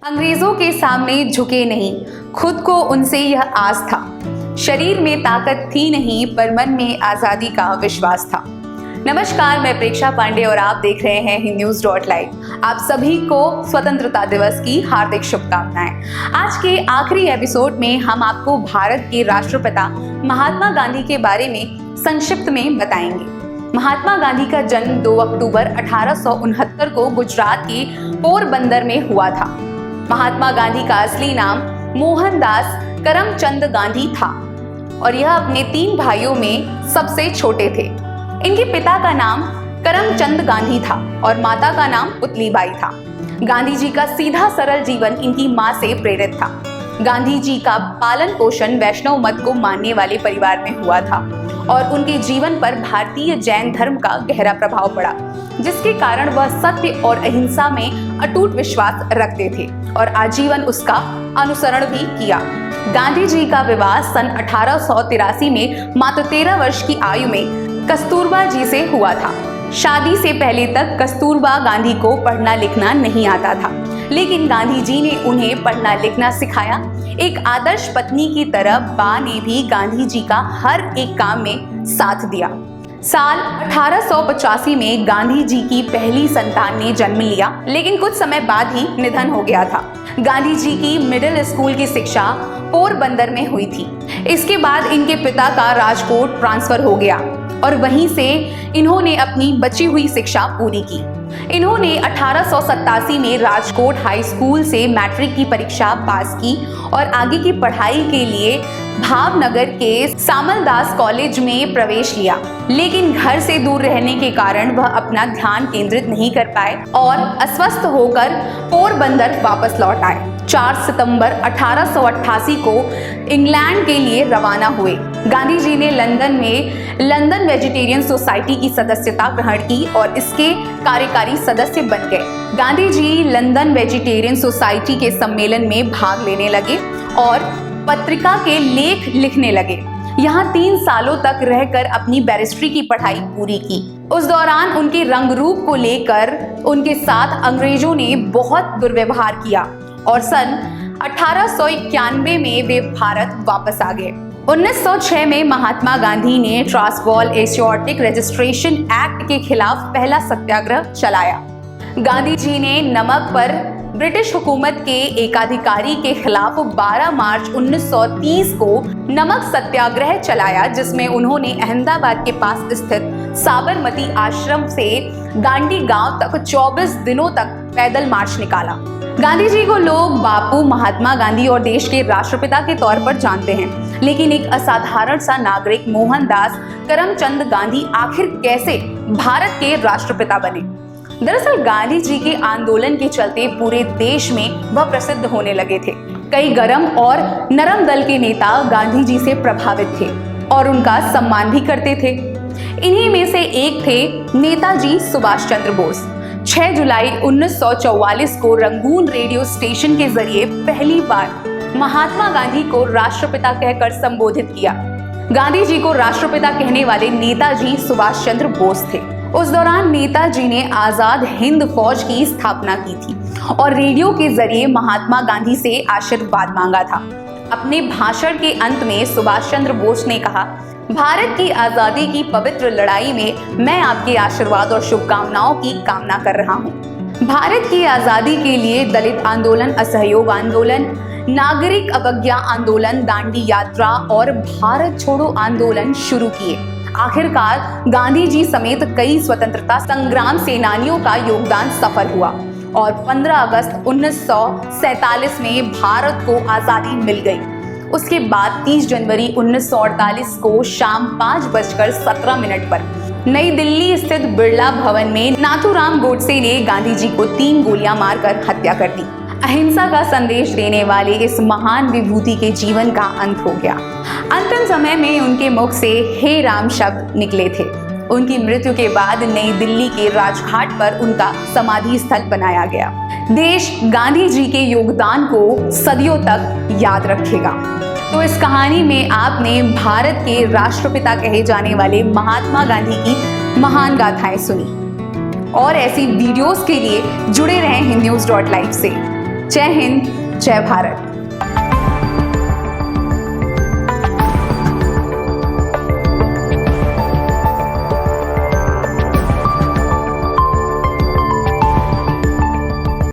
अंग्रेजों के सामने झुके नहीं, खुद को उनसे यह आस था। शरीर में ताकत थी नहीं, पर मन में आजादी का विश्वास था। नमस्कार, मैं प्रेक्षा पांडे और आप देख रहे हैं हिंदन्यूज.लाइव। आप सभी को स्वतंत्रता दिवस की हार्दिक शुभकामनाएं। आज के आखिरी एपिसोड में हम आपको भारत के राष्ट्रपिता महात्मा गांधी के बारे में संक्षिप्त में बताएंगे। महात्मा गांधी का जन्म 2 अक्टूबर 1869 को गुजरात के पोरबंदर में हुआ था। महात्मा गांधी का असली नाम मोहनदास करमचंद गांधी था और यह अपने 3 भाइयों में सबसे छोटे थे। इनके पिता का नाम करमचंद गांधी था और माता का नाम पुतलीबाई था। गांधी जी का सीधा सरल जीवन इनकी मां से प्रेरित था। गांधी जी का पालन पोषण वैष्णव मत को मानने वाले परिवार में हुआ था और उनके जीवन पर भारतीय जैन धर्म का गहरा प्रभाव पड़ा, जिसके कारण वह सत्य और अहिंसा में अटूट विश्वास रखते थे और आजीवन उसका अनुसरण भी किया। गांधी जी का विवाह सन 1883 में मात्र 13 वर्ष की आयु में कस्तूरबा जी से हुआ था। शादी से पहले तक कस्तूरबा गांधी को पढ़ना लिखना नहीं आता था, लेकिन गांधी जी ने उन्हें पढ़ना लिखना सिखाया। एक आदर्श पत्नी की तरह बा ने भी गांधी जी का हर एक काम में साथ दिया। साल 1885 में गांधी जी की पहली संतान ने जन्म लिया, लेकिन कुछ समय बाद ही निधन हो गया था। गांधी जी की मिडिल स्कूल की शिक्षा पोरबंदर में हुई थी। इसके बाद इनके पिता का राजकोट ट्रांसफर हो गया और वहीं से इन्होंने अपनी बची हुई शिक्षा पूरी की। इन्होंने 1887 में राजकोट हाई स्कूल से मैट्रिक की परीक्षा पास की और आगे की पढ़ाई के लिए भावनगर के सामलदास कॉलेज में प्रवेश लिया, लेकिन घर से दूर रहने के कारण वह अपना ध्यान केंद्रित नहीं कर पाए और अस्वस्थ होकर पोरबंदर वापस लौट आए। 4 सितंबर 1888 को इंग्लैंड के लिए रवाना हुए। गांधी जी ने लंदन में लंदन वेजिटेरियन सोसाइटी की सदस्यता ग्रहण की और इसके कार्यकारी सदस्य बन गए। Gandhi ji London vegetarian society के सम्मेलन में भाग लेने लगे और पत्रिका के लेख लिखने लगे। यहाँ 3 सालों तक रहकर अपनी बैरिस्ट्री की पढ़ाई पूरी की। उस दौरान उनके रंग रूप को लेकर उनके साथ अंग्रेजों ने बहुत दुर्व्यवहार किया और सन 1891 में वे भारत वापस आ गए। 1906 में महात्मा गांधी ने ट्रांसवाल एशियोटिक रजिस्ट्रेशन एक्ट के खिलाफ पहला सत्याग्रह चलाया। गांधी जी ने नमक पर ब्रिटिश हुकूमत के एकाधिकारी के खिलाफ 12 मार्च 1930 को नमक सत्याग्रह चलाया, जिसमें उन्होंने अहमदाबाद के पास स्थित साबरमती आश्रम से दांडी गांव तक 24 दिनों तक पैदल मार्च निकाला। गांधी जी को लोग बापू, महात्मा गांधी और देश के राष्ट्रपिता के तौर पर जानते हैं, लेकिन एक असाधारण सा नागरिक मोहनदास करमचंद गांधी आखिर कैसे भारत के राष्ट्रपिता बने? दरअसल गांधी जी के आंदोलन के चलते पूरे देश में वह प्रसिद्ध होने लगे थे। कई गरम और नरम दल के नेता गांधी जी से प्रभावित थे और उनका सम्मान भी करते थे। इन्हीं में से एक थे नेताजी सुभाष चंद्र बोस। 6 जुलाई 1944 को रंगून रेडियो स्टेशन के जरिए पहली बार महात्मा गांधी को राष्ट्रपिता कहकर संबोधित किया। गांधी जी को राष्ट्रपिता कहने वाले नेताजी सुभाष चंद्र बोस थे। उस दौरान नेताजी ने आजाद हिंद फौज की स्थापना की थी और रेडियो के जरिए महात्मा गांधी से आशीर्वाद मांगा था। अपने भाषण के अंत में सुभाष चंद्र बोस ने कहा, भारत की आजादी की पवित्र लड़ाई में मैं आपके आशीर्वाद और शुभकामनाओं की कामना कर रहा हूँ। भारत की आजादी के लिए दलित आंदोलन, असहयोग आंदोलन, नागरिक अवज्ञा आंदोलन, दांडी यात्रा और भारत छोड़ो आंदोलन शुरू किए। आखिरकार गांधी जी समेत कई स्वतंत्रता संग्राम सेनानियों का योगदान सफल हुआ और 15 अगस्त 1947 में भारत को आजादी मिल गई। उसके बाद 30 जनवरी 1948 को शाम 5:17 पर नई दिल्ली स्थित बिरला भवन में नाथूराम गोडसे ने गांधी जी को 3 गोलियां मारकर हत्या कर दी। अहिंसा का संदेश देने वाले इस महान विभूति के जीवन का अंत हो गया। अंतिम समय में उनके मुख से हे राम शब्द निकले थे। उनकी मृत्यु के बाद नई दिल्ली के राजघाट पर उनका समाधि स्थल बनाया गया। देश गांधी जी के योगदान को सदियों तक याद रखेगा। तो इस कहानी में आपने भारत के राष्ट्रपिता कहे जाने वाले महात्मा गांधी की महान गाथाएं सुनी और ऐसी वीडियोस के लिए जुड़े रहें हिंदन्यूज.लाइव से। जय हिंद, जय भारत।